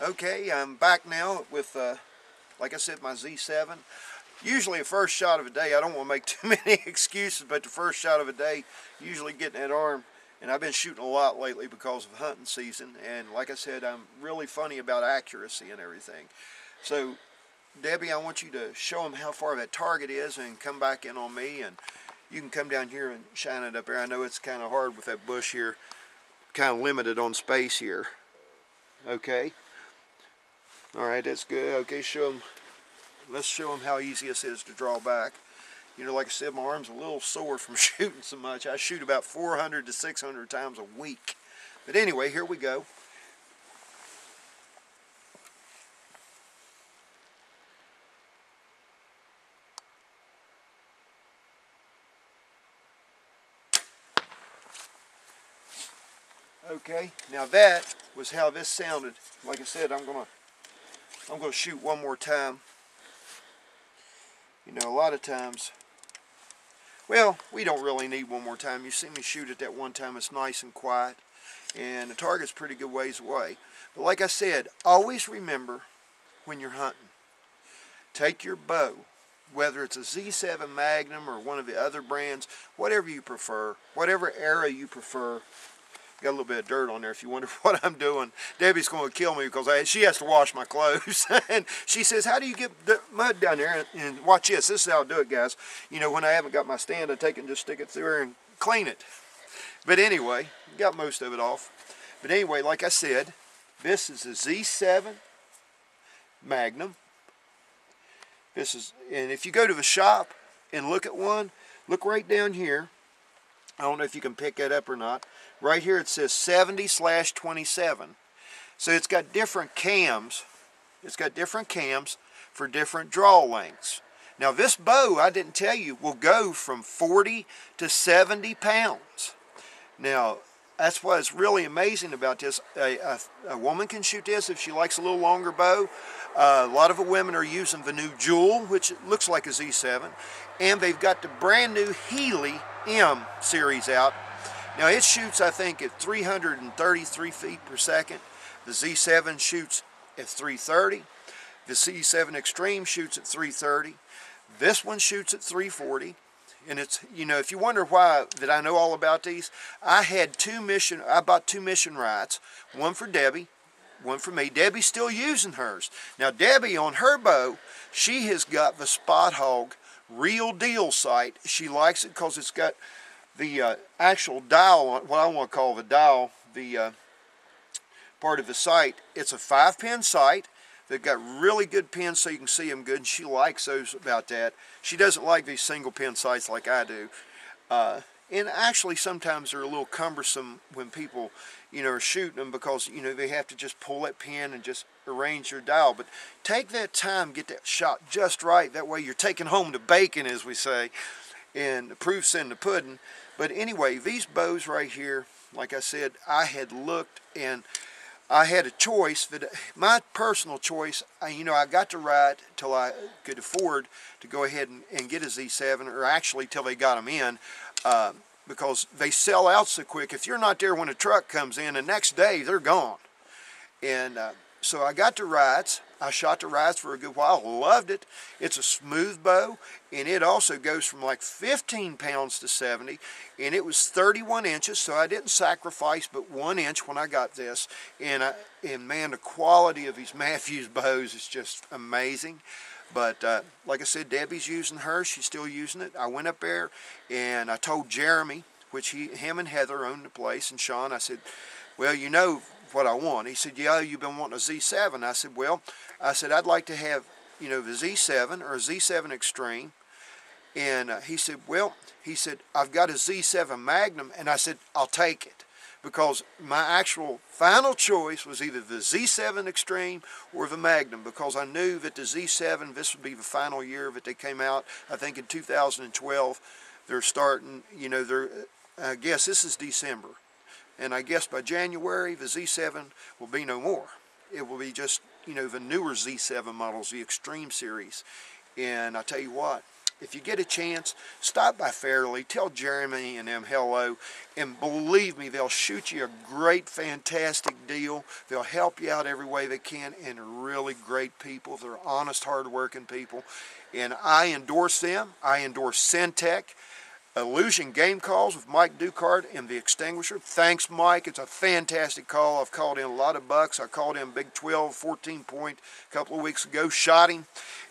Okay, I'm back now with, like I said, my Z7. Usually a first shot of a day, I don't want to make too many excuses, but the first shot of a day, usually getting that arm. And I've been shooting a lot lately because of hunting season. And like I said, I'm really funny about accuracy and everything. So, Debbie, I want you to show them how far that target is and come back in on me. And you can come down here and shine it up there. I know it's kind of hard with that bush here, kind of limited on space here. Okay. All right, that's good. Okay, let's show them how easy this is to draw back. You know, like I said, my arm's a little sore from shooting so much. I shoot about 400 to 600 times a week. But anyway, here we go. Okay, now that was how this sounded. Like I said, I'm gonna shoot one more time. You know, a lot of times, well, we don't really need one more time. You see me shoot it that one time, it's nice and quiet, and the target's pretty good ways away. But like I said, always remember when you're hunting, take your bow, whether it's a Z7 Magnum or one of the other brands, whatever you prefer, whatever era you prefer. Got a little bit of dirt on there if you wonder what I'm doing. Debbie's going to kill me because she has to wash my clothes. And she says, how do you get the mud down there? And watch this. This is how I do it, guys. You know, when I haven't got my stand, I take it and just stick it through there and clean it. But anyway, got most of it off. But anyway, like I said, this is a Z7 Magnum. This is, and if you go to the shop and look at one, look right down here. I don't know if you can pick that up or not. Right here it says 70/27. So it's got different cams. It's got different cams for different draw lengths. Now this bow, I didn't tell you, will go from 40 to 70 pounds. Now that's what's really amazing about this. A woman can shoot this if she likes a little longer bow. A lot of the women are using the new Jewel, which looks like a Z7. And they've got the brand new Healy M series out. Now it shoots, I think, at 333 feet per second. The Z7 shoots at 330. The Z7 Extreme shoots at 330. This one shoots at 340. And it's, you know, if you wonder why that I know all about these, I bought two mission rights. One for Debbie, one for me. Debbie's still using hers. Now Debbie, on her bow, she has got the Spot Hog Real Deal sight. She likes it because it's got the actual dial on, what I want to call the dial, the part of the sight. It's a 5-pin sight. They've got really good pins so you can see them good, and she likes those about that. She doesn't like these single-pin sights like I do. And actually, sometimes they're a little cumbersome when people, you know, are shooting them because, you know, they have to just pull that pin and just arrange your dial. But take that time, get that shot just right. That way you're taking home the bacon, as we say, and the proof's in the pudding. But anyway, these bows right here, like I said, I had looked and I had a choice. My personal choice, you know, I got to ride till I could afford to go ahead and get a Z7, or actually till they got them in, because they sell out so quick. If you're not there when a truck comes in, the next day they're gone. And so I got the rides. I shot the rides for a good while, loved it. It's a smooth bow, and it also goes from like 15 pounds to 70, and it was 31 inches, so I didn't sacrifice but 1 inch when I got this. And man, the quality of these Mathews bows is just amazing. But like I said, Debbie's using hers. She's still using it. I went up there, and I told Jeremy, which him and Heather own the place, and Sean, I said, well, you know what I want. He said, yeah, you've been wanting a Z7. I said, well, I'd like to have, you know, the Z7 or a Z7 Extreme. And he said, well, I've got a Z7 Magnum. And I said, I'll take it. Because my actual final choice was either the Z7 Extreme or the Magnum, because I knew that the Z7, this would be the final year that they came out. I think in 2012, they're starting, you know, I guess this is December. And I guess by January, the Z7 will be no more. It will be just, you know, the newer Z7 models, the Extreme series. And I tell you what, if you get a chance, stop by Fairleigh, tell Jeremy and them hello, and believe me, they'll shoot you a great, fantastic deal. They'll help you out every way they can, and really great people. They're honest, hard-working people, and I endorse them. I endorse Syntec. Illusion Game Calls with Mike Ducard and the Extinguisher. Thanks, Mike. It's a fantastic call. I've called in a lot of bucks. I called in Big 12, 14 point a couple of weeks ago, shot him.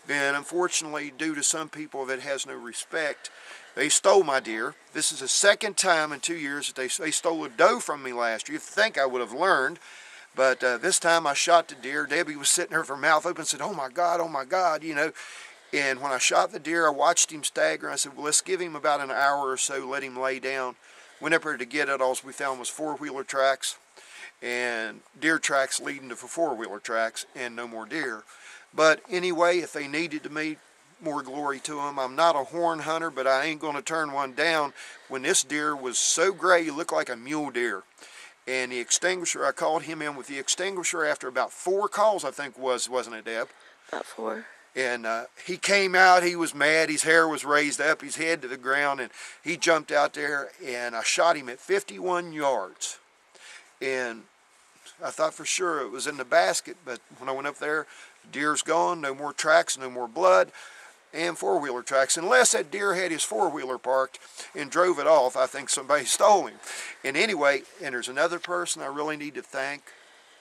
Then, unfortunately, due to some people that has no respect, they stole my deer. This is the second time in 2 years that they stole a doe from me last year. You'd think I would have learned, but this time I shot the deer. Debbie was sitting there with her mouth open and said, oh my God, you know. And when I shot the deer, I watched him stagger. I said, well, let's give him about an hour or so, let him lay down. Went up there to get it. All we found was four-wheeler tracks and deer tracks leading to four-wheeler tracks, and no more deer. But anyway, if they needed to meet, more glory to them. I'm not a horn hunter, but I ain't going to turn one down. When this deer was so gray, he looked like a mule deer. And the Extinguisher, I called him in with the Extinguisher after about 4 calls, I think wasn't it, Deb? About 4. And he came out, he was mad, his hair was raised up, his head to the ground, and he jumped out there, and I shot him at 51 yards. And I thought for sure it was in the basket, but when I went up there, deer's gone, no more tracks, no more blood, and four-wheeler tracks. Unless that deer had his four-wheeler parked and drove it off, I think somebody stole him. And anyway, and there's another person I really need to thank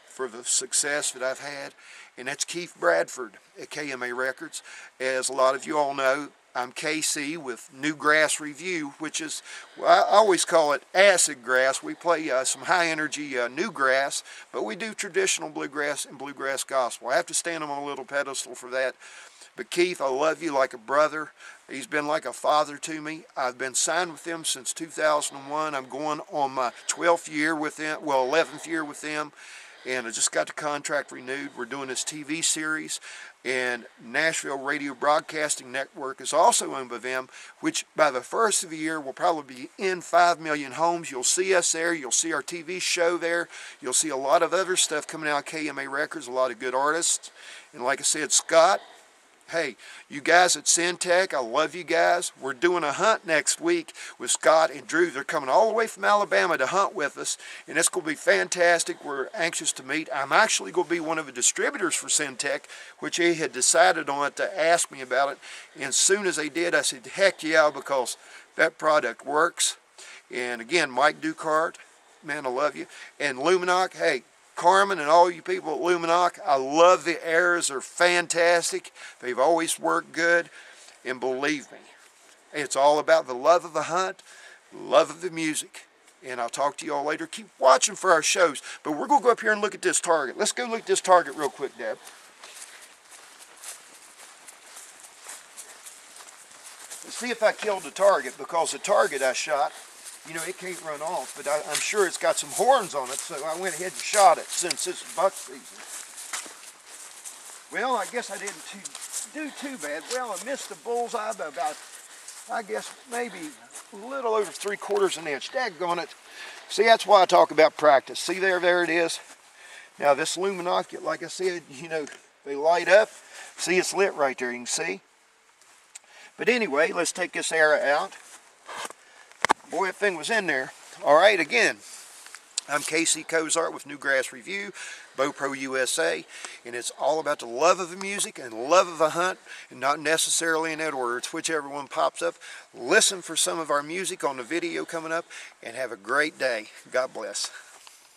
for the success that I've had, and that's Keith Bradford at KMA Records. As a lot of you all know, I'm KC with New Grass Review, which is, I always call it acid grass. We play some high-energy new grass, but we do traditional bluegrass and bluegrass gospel. I have to stand him on a little pedestal for that. But Keith, I love you like a brother. He's been like a father to me. I've been signed with them since 2001. I'm going on my 12th year with them, well, 11th year with them. And I just got the contract renewed. We're doing this TV series, and Nashville Radio Broadcasting Network is also owned by them, which by the first of the year will probably be in 5 million homes. You'll see us there. You'll see our TV show there. You'll see a lot of other stuff coming out of KMA Records, a lot of good artists. And like I said, Scott, hey, you guys at Syntec, I love you guys. We're doing a hunt next week with Scott and Drew. They're coming all the way from Alabama to hunt with us, and it's going to be fantastic. We're anxious to meet. I'm actually going to be one of the distributors for Syntec, which they had decided on it to ask me about it. And as soon as they did, I said, heck yeah, because that product works. And again, Mike Ducard, man, I love you. And Luminoc, hey, Carmen and all you people at Luminoc, I love the errors. They're fantastic. They've always worked good. And believe me, it's all about the love of the hunt, love of the music. And I'll talk to you all later. Keep watching for our shows. But we're going to go up here and look at this target. Let's go look at this target real quick, Deb. Let's see if I killed the target, because the target I shot, you know, it can't run off, but I'm sure it's got some horns on it, so I went ahead and shot it since it's buck season. Well, I guess I didn't do too bad. Well, I missed the bullseye by about, I guess, maybe a little over 3/4 of an inch. Daggone it. See, that's why I talk about practice. See there it is. Now, this Luminoc, like I said, you know, they light up. See, it's lit right there, you can see. But anyway, let's take this arrow out. Boy, that thing was in there. All right, again, I'm KC Cozart with New Grass Review, BowPro USA, and it's all about the love of the music and love of the hunt, and not necessarily in that order. It's whichever one pops up. Listen for some of our music on the video coming up, and have a great day. God bless.